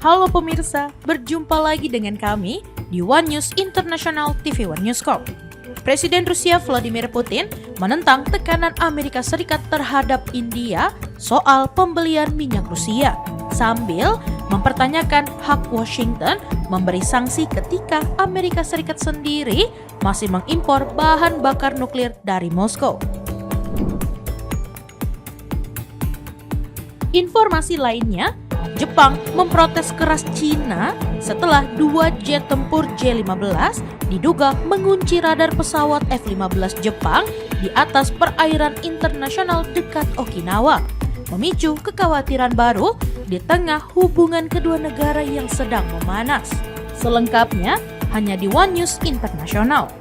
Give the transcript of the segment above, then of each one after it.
Halo pemirsa, berjumpa lagi dengan kami di One News International TV One News Corp. Presiden Rusia Vladimir Putin menentang tekanan Amerika Serikat terhadap India soal pembelian minyak Rusia, sambil mempertanyakan hak Washington memberi sanksi ketika Amerika Serikat sendiri masih mengimpor bahan bakar nuklir dari Moskow. Informasi lainnya, Jepang memprotes keras Cina setelah 2 jet tempur J-15 diduga mengunci radar pesawat F-15 Jepang di atas perairan internasional dekat Okinawa, memicu kekhawatiran baru di tengah hubungan kedua negara yang sedang memanas. Selengkapnya hanya di One News International.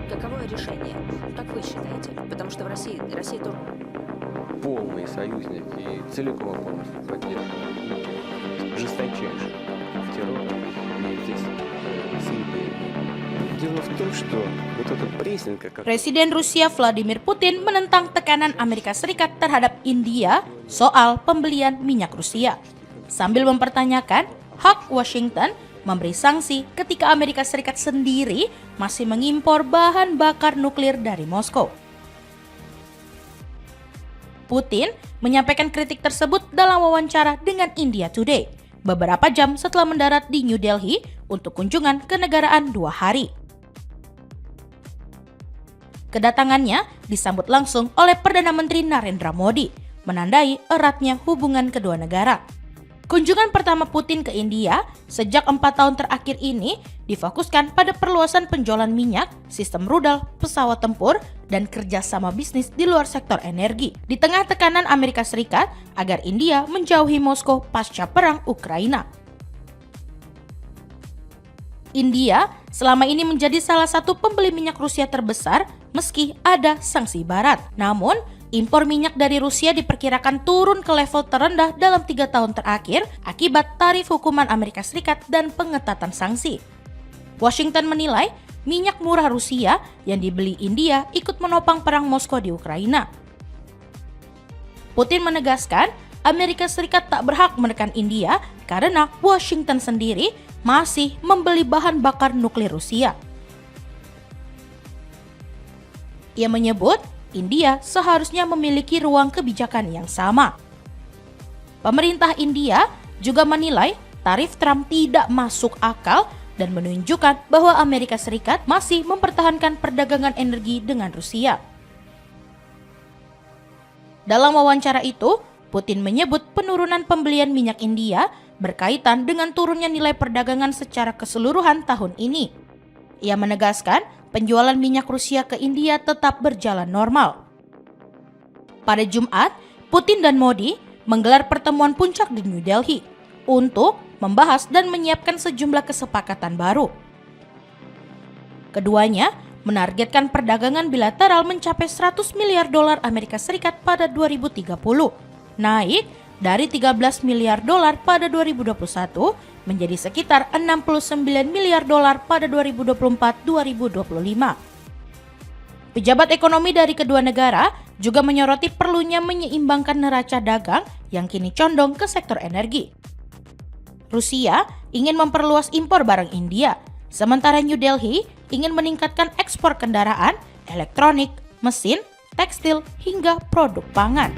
Каково решение? Как вы считаете? Потому что в России тоже... Полный союзник и целиком и полностью поддерживает жесточайший террор и здесь заявление. Дело в том, что вот этот прессинг... Presiden Rusia Vladimir Putin menentang tekanan Amerika Serikat terhadap India soal pembelian minyak Rusia, sambil mempertanyakan hak Washington memberi sanksi ketika Amerika Serikat sendiri masih mengimpor bahan bakar nuklir dari Moskow. Putin menyampaikan kritik tersebut dalam wawancara dengan India Today beberapa jam setelah mendarat di New Delhi untuk kunjungan kenegaraan 2 hari. Kedatangannya disambut langsung oleh Perdana Menteri Narendra Modi, menandai eratnya hubungan kedua negara. Kunjungan pertama Putin ke India sejak 4 tahun terakhir ini difokuskan pada perluasan penjualan minyak, sistem rudal, pesawat tempur, dan kerjasama bisnis di luar sektor energi, di tengah tekanan Amerika Serikat agar India menjauhi Moskow pasca perang Ukraina. India selama ini menjadi salah satu pembeli minyak Rusia terbesar meski ada sanksi Barat. Namun, impor minyak dari Rusia diperkirakan turun ke level terendah dalam 3 tahun terakhir akibat tarif hukuman Amerika Serikat dan pengetatan sanksi. Washington menilai minyak murah Rusia yang dibeli India ikut menopang perang Moskow di Ukraina. Putin menegaskan Amerika Serikat tak berhak menekan India karena Washington sendiri masih membeli bahan bakar nuklir Rusia. Ia menyebut India seharusnya memiliki ruang kebijakan yang sama. Pemerintah India juga menilai tarif Trump tidak masuk akal dan menunjukkan bahwa Amerika Serikat masih mempertahankan perdagangan energi dengan Rusia. Dalam wawancara itu, Putin menyebut penurunan pembelian minyak India berkaitan dengan turunnya nilai perdagangan secara keseluruhan tahun ini. Ia menegaskan penjualan minyak Rusia ke India tetap berjalan normal. Pada Jumat, Putin dan Modi menggelar pertemuan puncak di New Delhi untuk membahas dan menyiapkan sejumlah kesepakatan baru. Keduanya menargetkan perdagangan bilateral mencapai 100 miliar dolar Amerika Serikat pada 2030, naik dari 13 miliar dolar pada 2021 menjadi sekitar 69 miliar dolar pada 2024-2025. Pejabat ekonomi dari kedua negara juga menyoroti perlunya menyeimbangkan neraca dagang yang kini condong ke sektor energi. Rusia ingin memperluas impor barang India, sementara New Delhi ingin meningkatkan ekspor kendaraan, elektronik, mesin, tekstil, hingga produk pangan.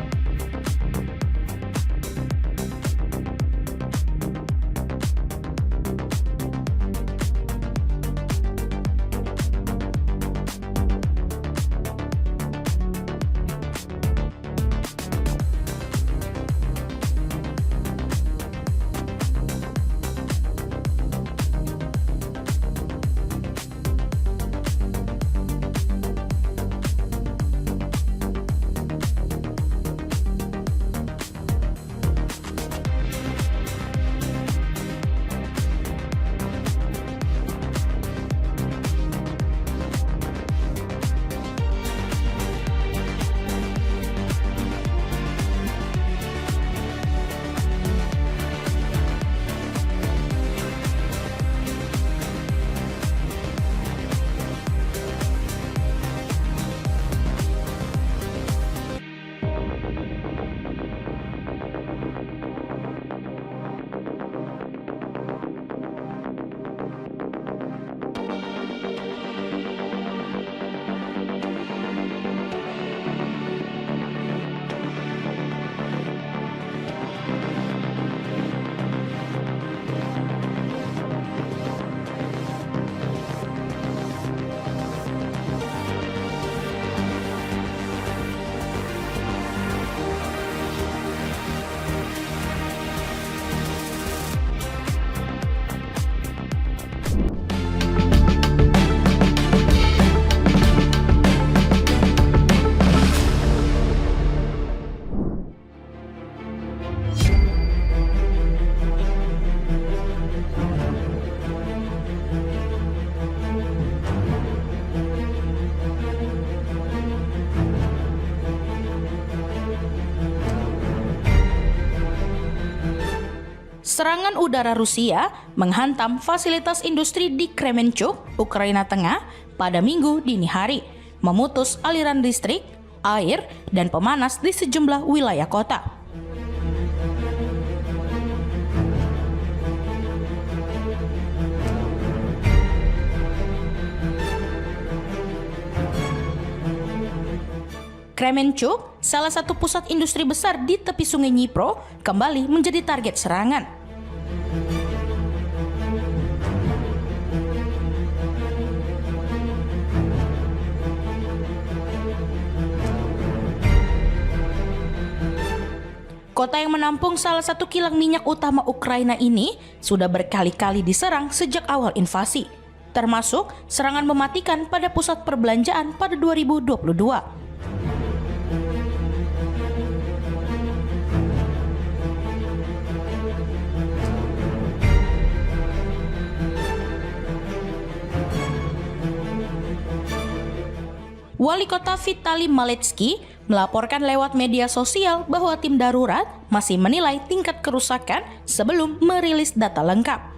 Serangan udara Rusia menghantam fasilitas industri di Kremenchuk, Ukraina Tengah pada Minggu dini hari, memutus aliran listrik, air, dan pemanas di sejumlah wilayah kota. Kremenchuk, salah satu pusat industri besar di tepi sungai Dnipro, kembali menjadi target serangan. Kota yang menampung salah satu kilang minyak utama Ukraina ini sudah berkali-kali diserang sejak awal invasi, termasuk serangan mematikan pada pusat perbelanjaan pada 2022. Wali kota Vitali Maletsky melaporkan lewat media sosial bahwa tim darurat masih menilai tingkat kerusakan sebelum merilis data lengkap.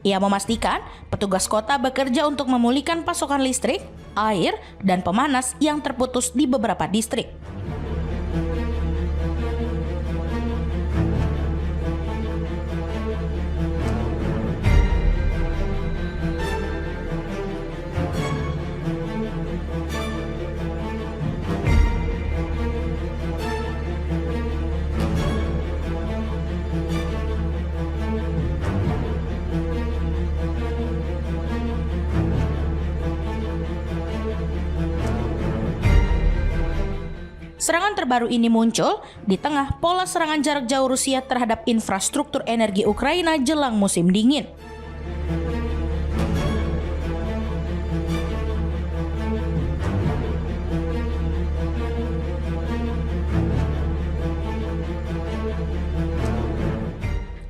Ia memastikan petugas kota bekerja untuk memulihkan pasokan listrik, air, dan pemanas yang terputus di beberapa distrik. Serangan terbaru ini muncul di tengah pola serangan jarak jauh Rusia terhadap infrastruktur energi Ukraina jelang musim dingin.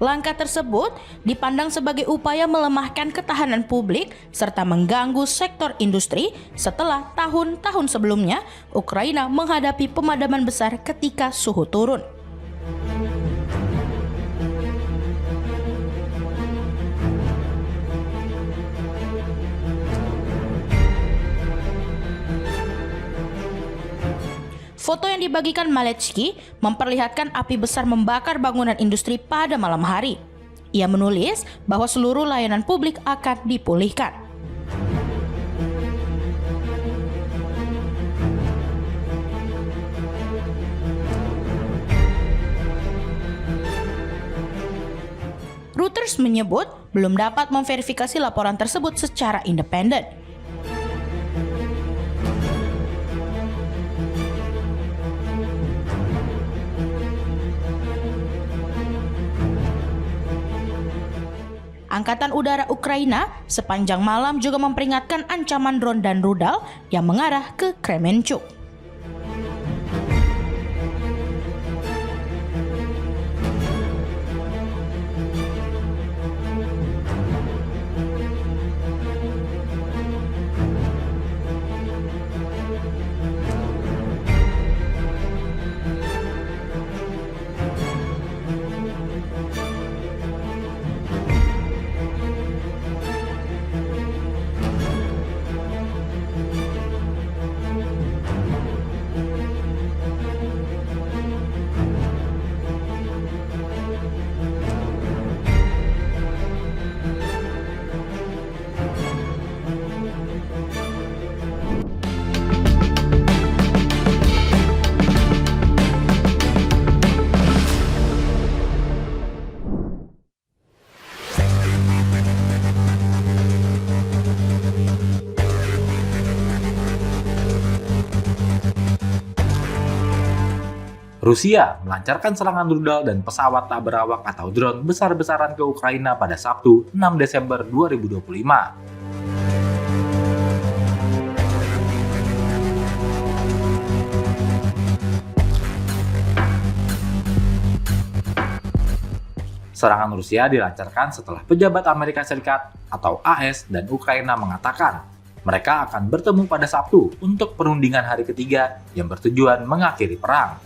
Langkah tersebut dipandang sebagai upaya melemahkan ketahanan publik serta mengganggu sektor industri setelah tahun-tahun sebelumnya Ukraina menghadapi pemadaman besar ketika suhu turun. Foto yang dibagikan Maletsky memperlihatkan api besar membakar bangunan industri pada malam hari. Ia menulis bahwa seluruh layanan publik akan dipulihkan. Reuters menyebut belum dapat memverifikasi laporan tersebut secara independen. Angkatan Udara Ukraina sepanjang malam juga memperingatkan ancaman drone dan rudal yang mengarah ke Kremenchuk. Rusia melancarkan serangan rudal dan pesawat tak berawak atau drone besar-besaran ke Ukraina pada Sabtu, 6 Desember 2025. Serangan Rusia dilancarkan setelah pejabat Amerika Serikat atau AS dan Ukraina mengatakan mereka akan bertemu pada Sabtu untuk perundingan hari ketiga yang bertujuan mengakhiri perang.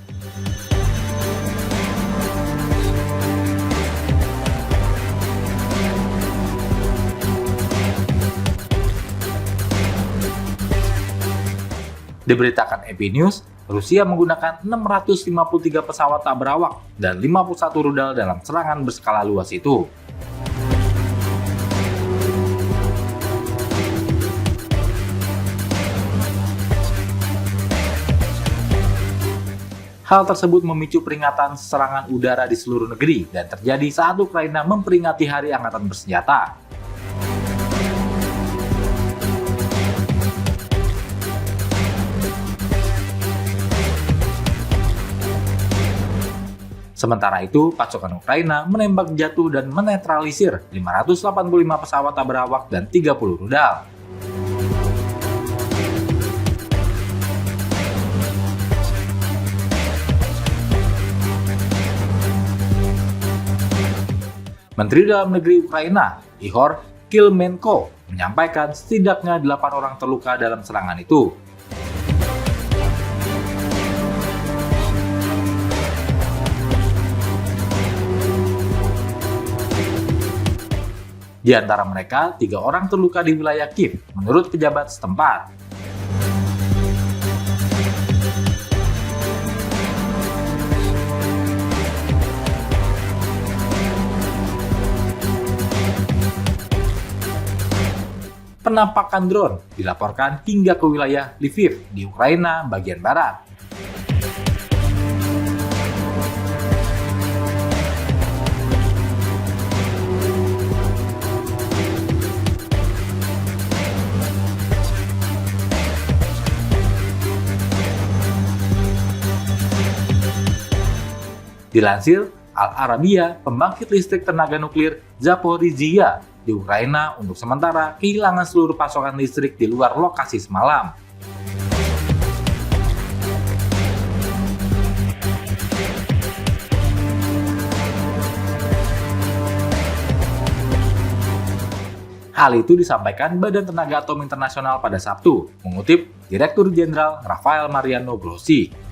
Diberitakan AP News, Rusia menggunakan 653 pesawat tak berawak dan 51 rudal dalam serangan berskala luas itu. Hal tersebut memicu peringatan serangan udara di seluruh negeri dan terjadi saat Ukraina memperingati Hari Angkatan Bersenjata. Sementara itu, pasukan Ukraina menembak jatuh dan menetralisir 585 pesawat tak berawak dan 30 rudal. Menteri Dalam Negeri Ukraina, Ihor Kilmenko, menyampaikan setidaknya 8 orang terluka dalam serangan itu. Di antara mereka, 3 orang terluka di wilayah Kiev, menurut pejabat setempat. Penampakan drone dilaporkan hingga ke wilayah Lviv di Ukraina bagian barat. Dilansir Al-Arabiya, pembangkit listrik tenaga nuklir Zaporizhia di Ukraina untuk sementara kehilangan seluruh pasokan listrik di luar lokasi semalam. Hal itu disampaikan Badan Tenaga Atom Internasional pada Sabtu, mengutip Direktur Jenderal Rafael Mariano Grossi.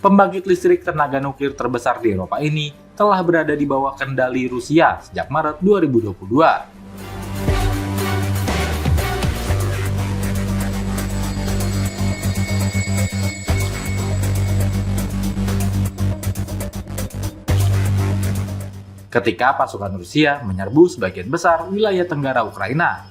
Pembangkit listrik tenaga nuklir terbesar di Eropa ini telah berada di bawah kendali Rusia sejak Maret 2022. Ketika pasukan Rusia menyerbu sebagian besar wilayah tenggara Ukraina.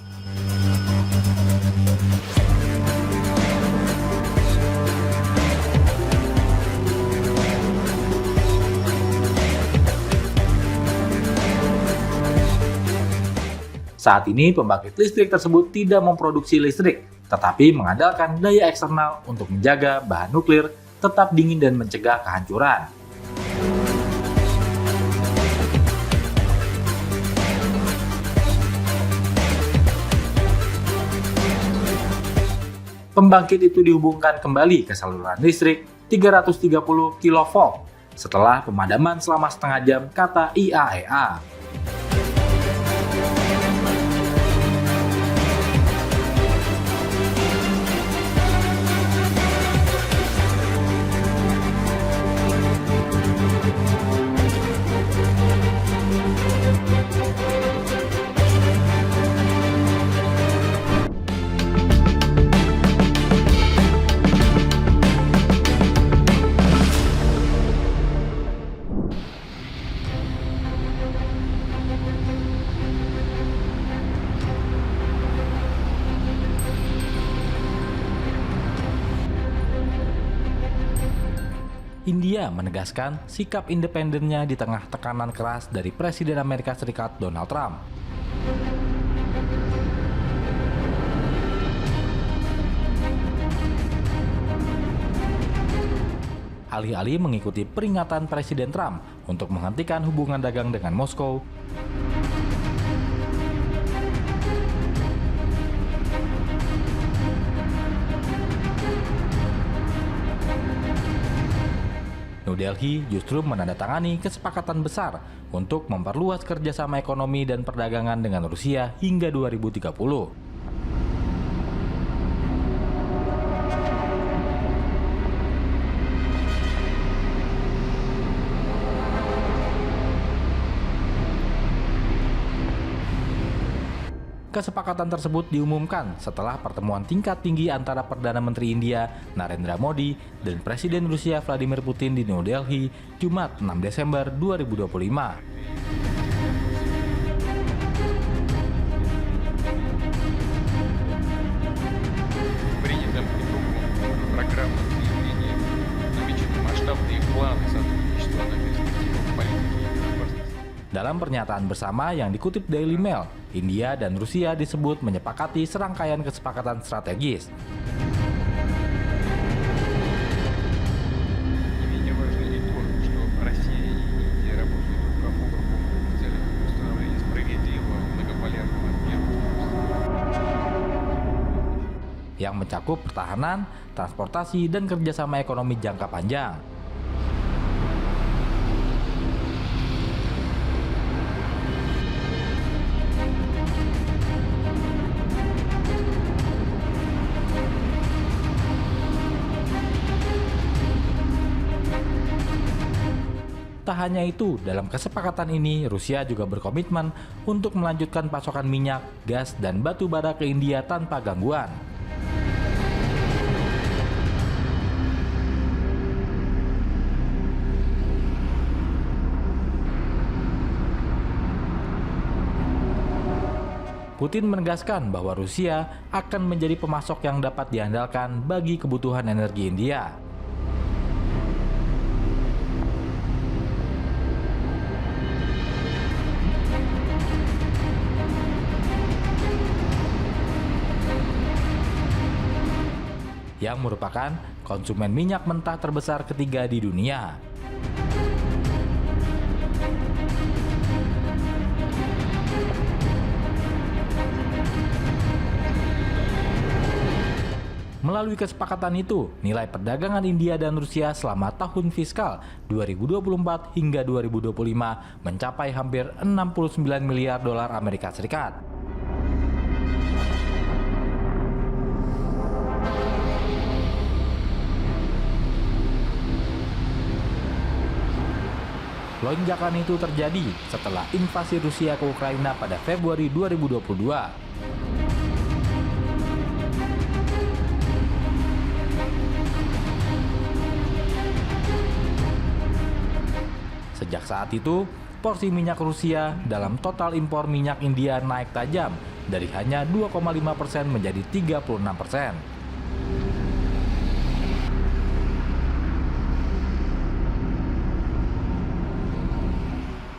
Saat ini, pembangkit listrik tersebut tidak memproduksi listrik, tetapi mengandalkan daya eksternal untuk menjaga bahan nuklir tetap dingin dan mencegah kehancuran. Pembangkit itu dihubungkan kembali ke saluran listrik 330 kV setelah pemadaman selama setengah jam, kata IAEA. India menegaskan sikap independennya di tengah tekanan keras dari Presiden Amerika Serikat Donald Trump. Alih-alih mengikuti peringatan Presiden Trump untuk menghentikan hubungan dagang dengan Moskow, New Delhi justru menandatangani kesepakatan besar untuk memperluas kerjasama ekonomi dan perdagangan dengan Rusia hingga 2030. Kesepakatan tersebut diumumkan setelah pertemuan tingkat tinggi antara Perdana Menteri India Narendra Modi dan Presiden Rusia Vladimir Putin di New Delhi, Jumat 6 Desember 2025. Принятым итогом программных заявлений намечены масштабные планы сотрудничества на перспективу политики и безопасности. Dalam pernyataan bersama yang dikutip Daily Mail, India dan Rusia disebut menyepakati serangkaian kesepakatan strategis. Не менее важно и то, что Россия и Индия работают друг об друга в целях установления справедливого многополярного мира. Yang mencakup pertahanan, transportasi, dan kerjasama ekonomi jangka panjang. Tak hanya itu, dalam kesepakatan ini Rusia juga berkomitmen untuk melanjutkan pasokan minyak, gas, dan batu bara ke India tanpa gangguan. Putin menegaskan bahwa Rusia akan menjadi pemasok yang dapat diandalkan bagi kebutuhan energi India. Yang merupakan konsumen minyak mentah terbesar ketiga di dunia. Melalui kesepakatan itu, nilai perdagangan India dan Rusia selama tahun fiskal 2024 hingga 2025 mencapai hampir 69 miliar dolar Amerika Serikat. Lonjakan itu terjadi setelah invasi Rusia ke Ukraina pada Februari 2022. Sejak saat itu, porsi minyak Rusia dalam total impor minyak India naik tajam dari hanya 2,5% menjadi 36%.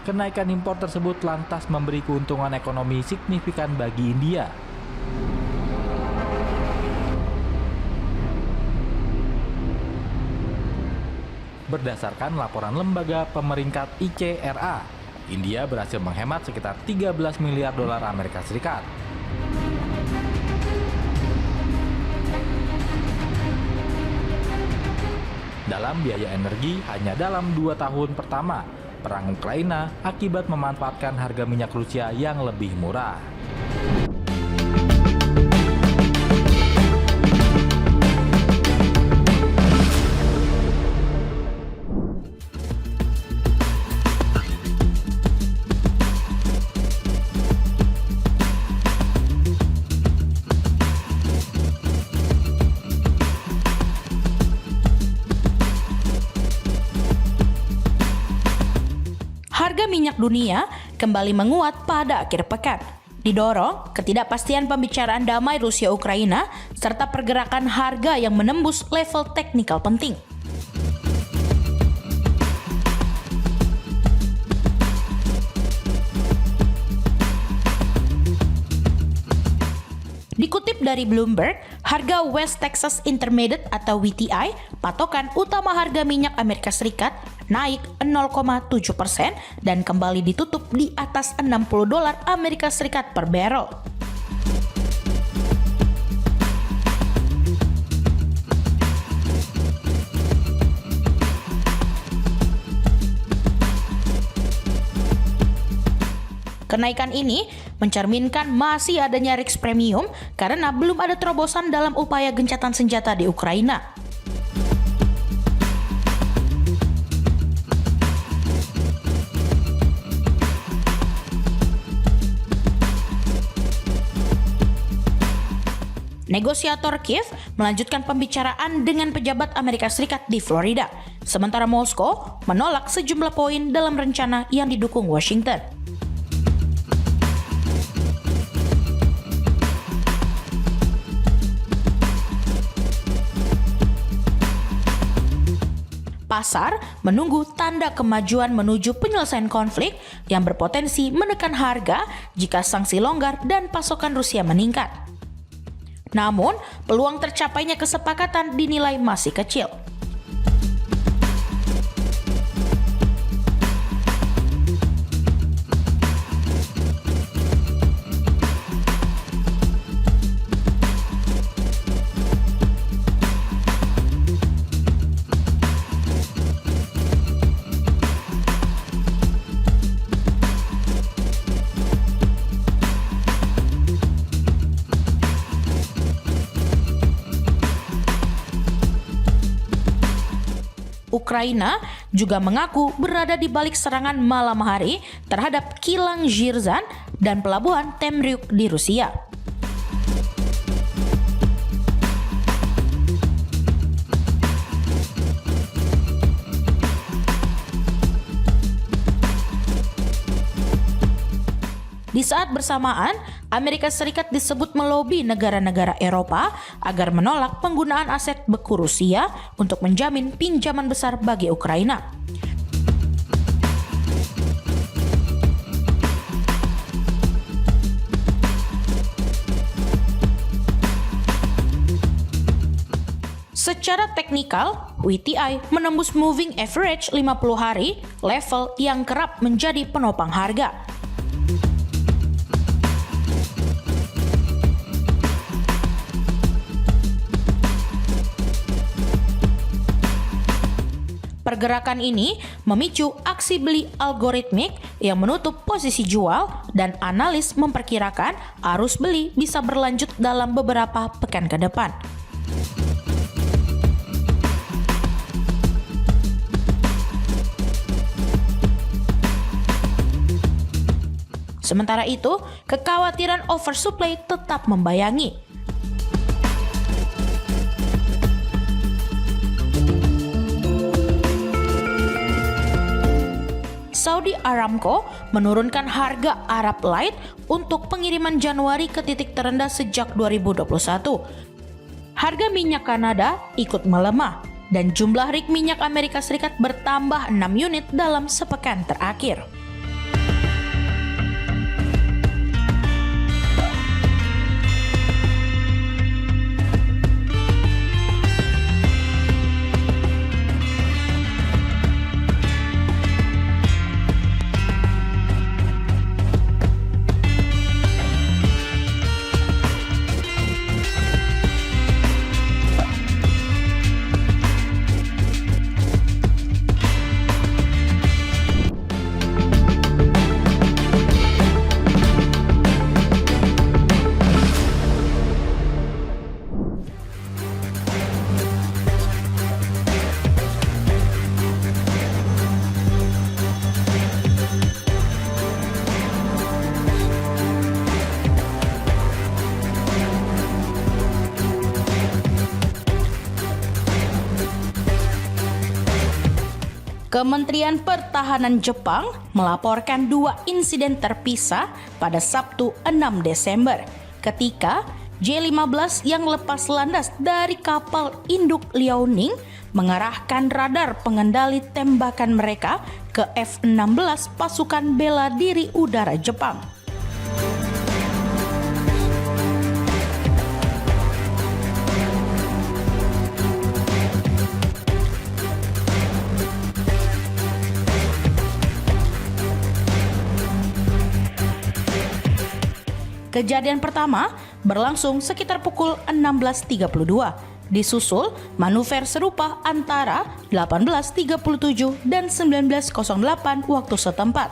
Kenaikan impor tersebut lantas memberi keuntungan ekonomi signifikan bagi India. Berdasarkan laporan lembaga pemeringkat ICRA, India berhasil menghemat sekitar 13 miliar dolar Amerika Serikat. Dalam biaya energi hanya dalam 2 tahun pertama perang Ukraina akibat memanfaatkan harga minyak Rusia yang lebih murah. Harga minyak dunia kembali menguat pada akhir pekan, didorong ketidakpastian pembicaraan damai Rusia-Ukraina serta pergerakan harga yang menembus level teknikal penting. Dikutip dari Bloomberg, harga West Texas Intermediate atau WTI, patokan utama harga minyak Amerika Serikat, naik 0,7% dan kembali ditutup di atas $60 Amerika Serikat per barrel. Kenaikan ini mencerminkan masih adanya risk premium karena belum ada terobosan dalam upaya gencatan senjata di Ukraina. Negosiator Kiev melanjutkan pembicaraan dengan pejabat Amerika Serikat di Florida, sementara Moskow menolak sejumlah poin dalam rencana yang didukung Washington. Pasar menunggu tanda kemajuan menuju penyelesaian konflik yang berpotensi menekan harga jika sanksi longgar dan pasokan Rusia meningkat. Namun, peluang tercapainya kesepakatan dinilai masih kecil. Ukraina juga mengaku berada di balik serangan malam hari terhadap kilang Zhirzan dan pelabuhan Temryuk di Rusia. Di saat bersamaan, Amerika Serikat disebut melobi negara-negara Eropa agar menolak penggunaan aset beku Rusia untuk menjamin pinjaman besar bagi Ukraina. Secara teknikal, WTI menembus moving average 50 hari, level yang kerap menjadi penopang harga. Pergerakan ini memicu aksi beli algoritmik yang menutup posisi jual dan analis memperkirakan arus beli bisa berlanjut dalam beberapa pekan ke depan. Sementara itu, kekhawatiran oversupply tetap membayangi. Saudi Aramco menurunkan harga Arab Light untuk pengiriman Januari ke titik terendah sejak 2021. Harga minyak Kanada ikut melemah dan jumlah rig minyak Amerika Serikat bertambah 6 unit dalam sepekan terakhir. Kementerian Pertahanan Jepang melaporkan 2 insiden terpisah pada Sabtu 6 Desember ketika J-15 yang lepas landas dari kapal induk Liaoning mengarahkan radar pengendali tembakan mereka ke F-16 pasukan bela diri udara Jepang. Kejadian pertama berlangsung sekitar pukul 16.32, disusul manuver serupa antara 18.37 dan 19.08 waktu setempat.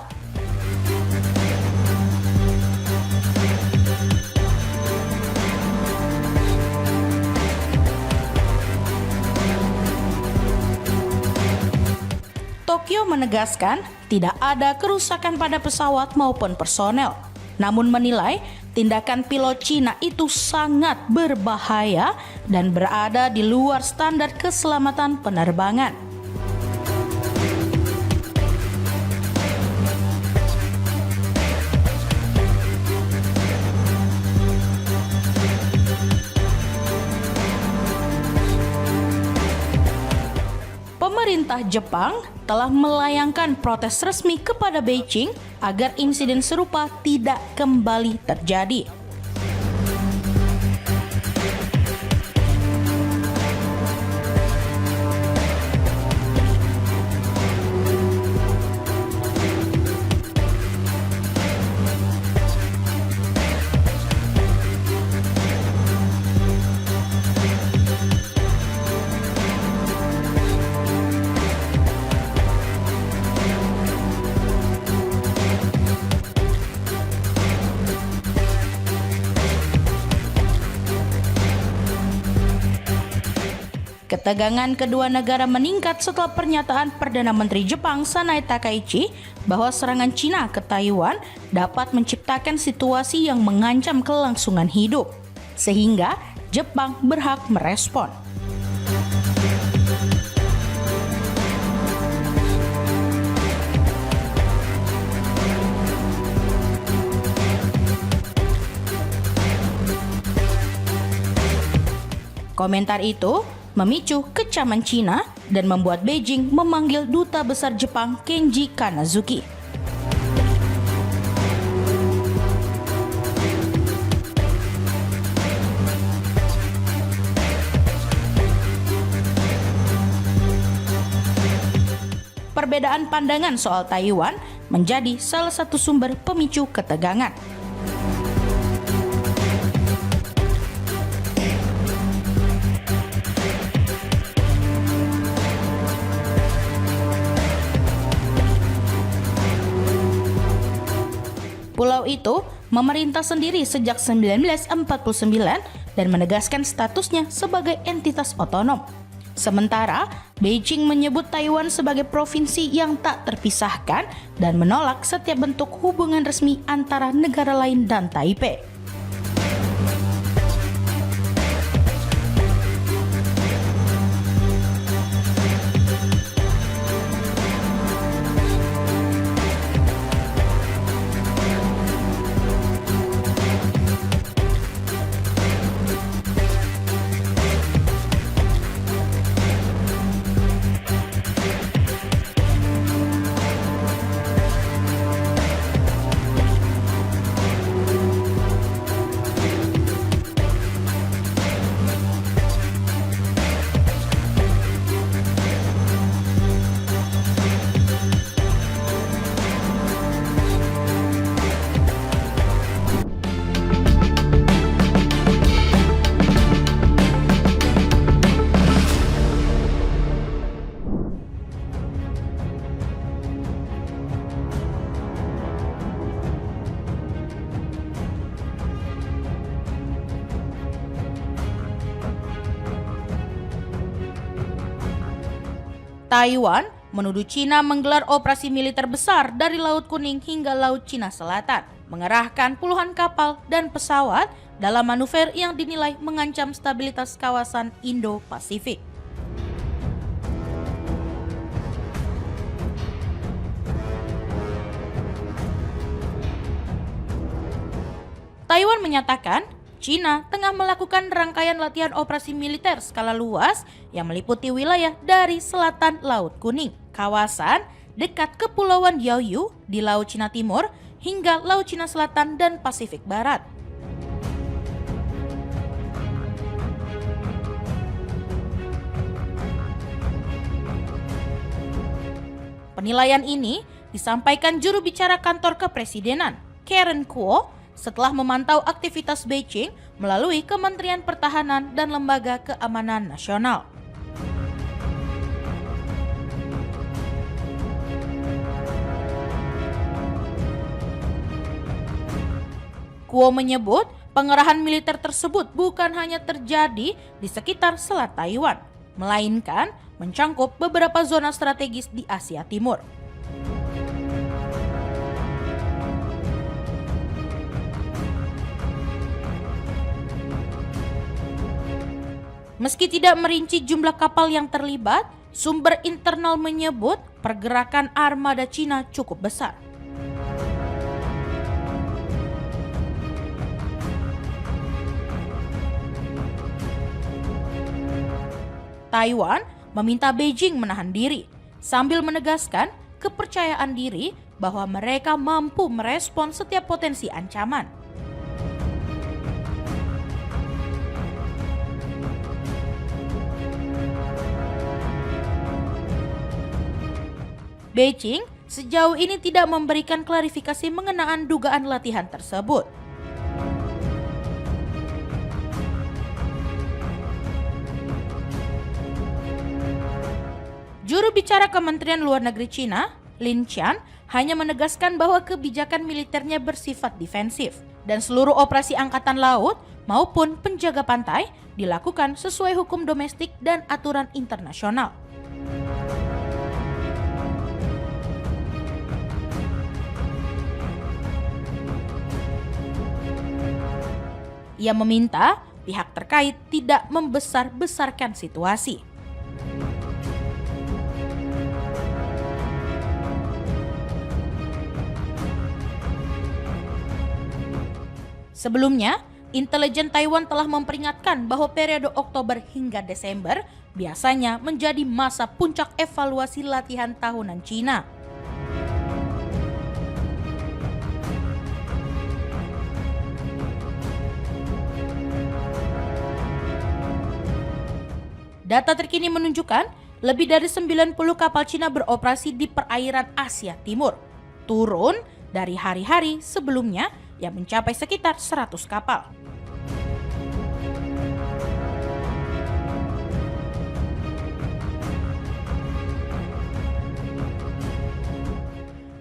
Tokyo menegaskan tidak ada kerusakan pada pesawat maupun personel, namun menilai tindakan pilot Cina itu sangat berbahaya dan berada di luar standar keselamatan penerbangan. Pemerintah Jepang telah melayangkan protes resmi kepada Beijing agar insiden serupa tidak kembali terjadi. Ketegangan kedua negara meningkat setelah pernyataan Perdana Menteri Jepang Sanae Takaichi bahwa serangan Cina ke Taiwan dapat menciptakan situasi yang mengancam kelangsungan hidup, sehingga Jepang berhak merespon. Komentar itu memicu kecaman Cina dan membuat Beijing memanggil Duta Besar Jepang Kenji Kanazuki. Perbedaan pandangan soal Taiwan menjadi salah satu sumber pemicu ketegangan. Pulau itu memerintah sendiri sejak 1949 dan menegaskan statusnya sebagai entitas otonom. Sementara Beijing menyebut Taiwan sebagai provinsi yang tak terpisahkan dan menolak setiap bentuk hubungan resmi antara negara lain dan Taipei. Taiwan menuduh Cina menggelar operasi militer besar dari Laut Kuning hingga Laut Cina Selatan, mengerahkan puluhan kapal dan pesawat dalam manuver yang dinilai mengancam stabilitas kawasan Indo-Pasifik. Taiwan menyatakan Cina tengah melakukan rangkaian latihan operasi militer skala luas yang meliputi wilayah dari selatan Laut Kuning, kawasan dekat Kepulauan Diaoyu di Laut Cina Timur hingga Laut Cina Selatan dan Pasifik Barat. Penilaian ini disampaikan juru bicara kantor kepresidenan, Karen Kuo, setelah memantau aktivitas Beijing melalui Kementerian Pertahanan dan Lembaga Keamanan Nasional. Kuo menyebut pengerahan militer tersebut bukan hanya terjadi di sekitar Selat Taiwan, melainkan mencangkup beberapa zona strategis di Asia Timur. Meski tidak merinci jumlah kapal yang terlibat, sumber internal menyebut pergerakan armada Cina cukup besar. Taiwan meminta Beijing menahan diri, sambil menegaskan kepercayaan diri bahwa mereka mampu merespon setiap potensi ancaman. Beijing sejauh ini tidak memberikan klarifikasi mengenai dugaan latihan tersebut. Juru bicara Kementerian Luar Negeri Cina, Lin Qian, hanya menegaskan bahwa kebijakan militernya bersifat defensif dan seluruh operasi angkatan laut maupun penjaga pantai dilakukan sesuai hukum domestik dan aturan internasional. Ia meminta pihak terkait tidak membesar-besarkan situasi. Sebelumnya, intelijen Taiwan telah memperingatkan bahwa periode Oktober hingga Desember biasanya menjadi masa puncak evaluasi latihan tahunan Cina. Data terkini menunjukkan lebih dari 90 kapal Cina beroperasi di perairan Asia Timur, turun dari hari-hari sebelumnya yang mencapai sekitar 100 kapal.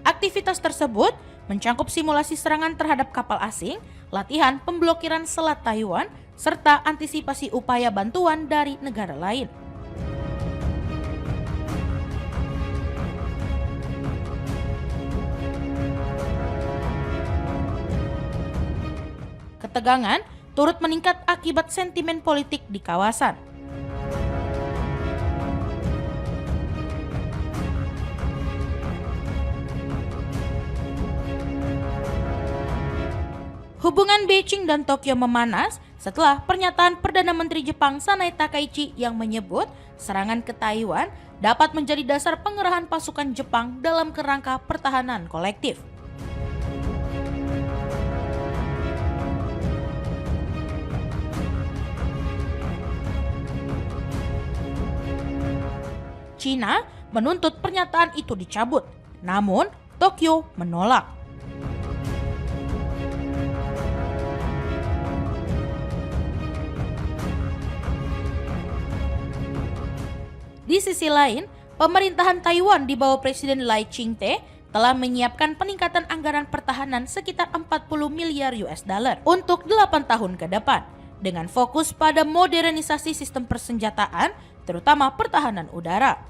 Aktivitas tersebut mencangkup simulasi serangan terhadap kapal asing, latihan pemblokiran Selat Taiwan, serta antisipasi upaya bantuan dari negara lain. Ketegangan turut meningkat akibat sentimen politik di kawasan. Hubungan Beijing dan Tokyo memanas setelah pernyataan Perdana Menteri Jepang Sanai Takaichi yang menyebut serangan ke Taiwan dapat menjadi dasar pengerahan pasukan Jepang dalam kerangka pertahanan kolektif. China menuntut pernyataan itu dicabut, namun Tokyo menolak. Di sisi lain, pemerintahan Taiwan di bawah Presiden Lai Ching-te telah menyiapkan peningkatan anggaran pertahanan sekitar 40 miliar US dollar untuk 8 tahun ke depan, dengan fokus pada modernisasi sistem persenjataan, terutama pertahanan udara.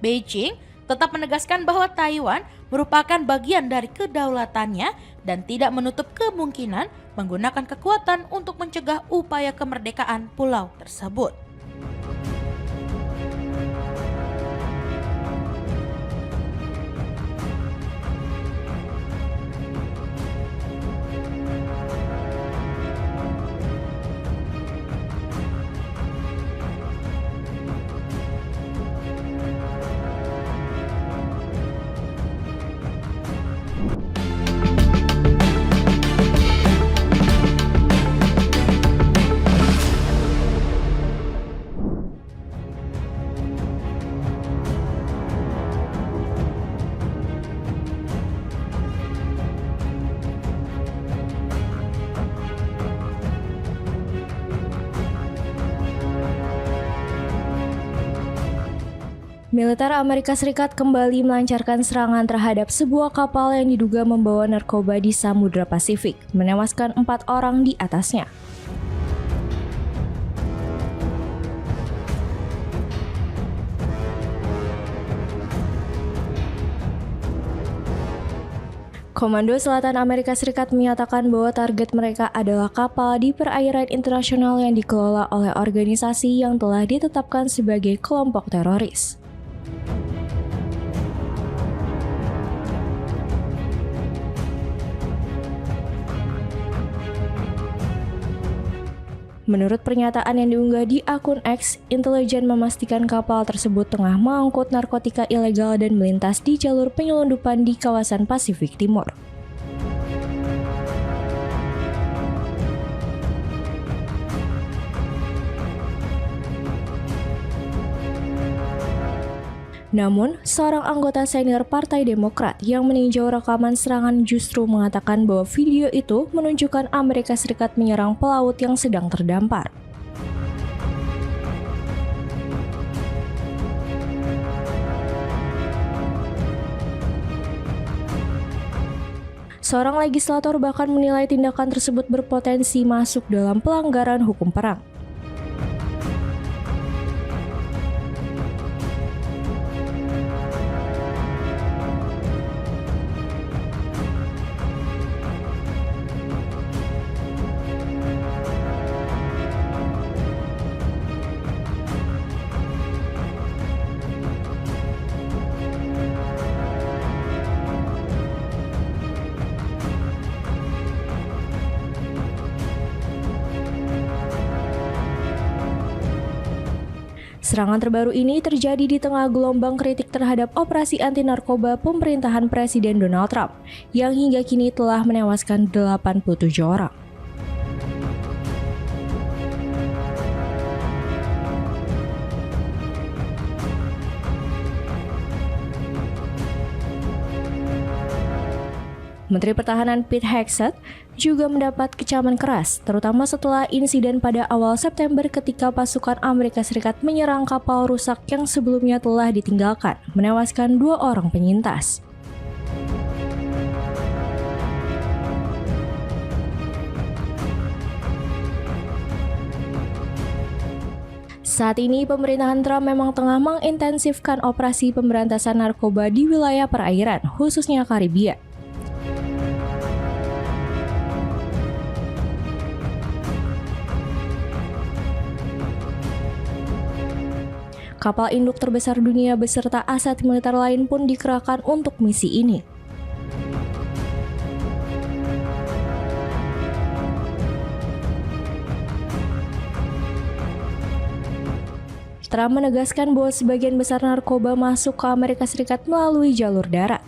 Beijing tetap menegaskan bahwa Taiwan merupakan bagian dari kedaulatannya dan tidak menutup kemungkinan menggunakan kekuatan untuk mencegah upaya kemerdekaan pulau tersebut. Militer Amerika Serikat kembali melancarkan serangan terhadap sebuah kapal yang diduga membawa narkoba di Samudra Pasifik, menewaskan 4 orang di atasnya. Komando Selatan Amerika Serikat menyatakan bahwa target mereka adalah kapal di perairan internasional yang dikelola oleh organisasi yang telah ditetapkan sebagai kelompok teroris. Menurut pernyataan yang diunggah di akun X, intelijen memastikan kapal tersebut tengah mengangkut narkotika ilegal dan melintas di jalur penyelundupan di kawasan Pasifik Timur. Namun, seorang anggota senior Partai Demokrat yang meninjau rekaman serangan justru mengatakan bahwa video itu menunjukkan Amerika Serikat menyerang pelaut yang sedang terdampar. Seorang legislator bahkan menilai tindakan tersebut berpotensi masuk dalam pelanggaran hukum perang. Serangan terbaru ini terjadi di tengah gelombang kritik terhadap operasi anti-narkoba pemerintahan Presiden Donald Trump, yang hingga kini telah menewaskan 87 orang. Menteri Pertahanan Pete Hegseth juga mendapat kecaman keras, terutama setelah insiden pada awal September ketika pasukan Amerika Serikat menyerang kapal rusak yang sebelumnya telah ditinggalkan, menewaskan 2 orang penyintas. Saat ini, pemerintahan Trump memang tengah mengintensifkan operasi pemberantasan narkoba di wilayah perairan, khususnya Karibia. Kapal induk terbesar dunia beserta aset militer lain pun dikerahkan untuk misi ini. Trump menegaskan bahwa sebagian besar narkoba masuk ke Amerika Serikat melalui jalur darat.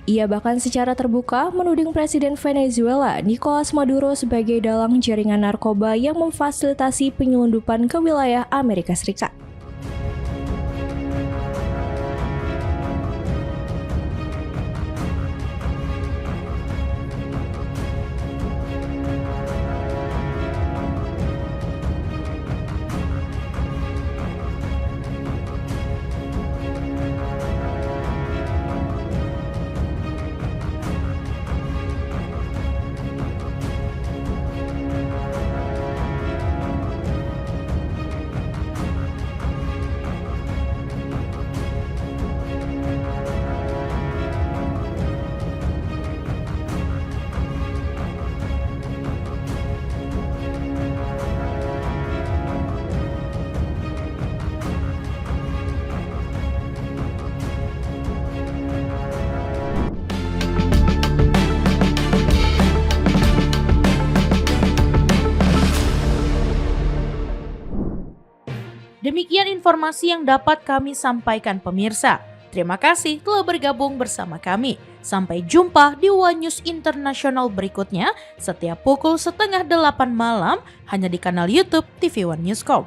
Ia bahkan secara terbuka menuding Presiden Venezuela, Nicolas Maduro, sebagai dalang jaringan narkoba yang memfasilitasi penyelundupan ke wilayah Amerika Serikat. Demikian informasi yang dapat kami sampaikan pemirsa. Terima kasih telah bergabung bersama kami. Sampai jumpa di One News Internasional berikutnya setiap pukul 7:30 malam hanya di kanal YouTube TV One Newscom.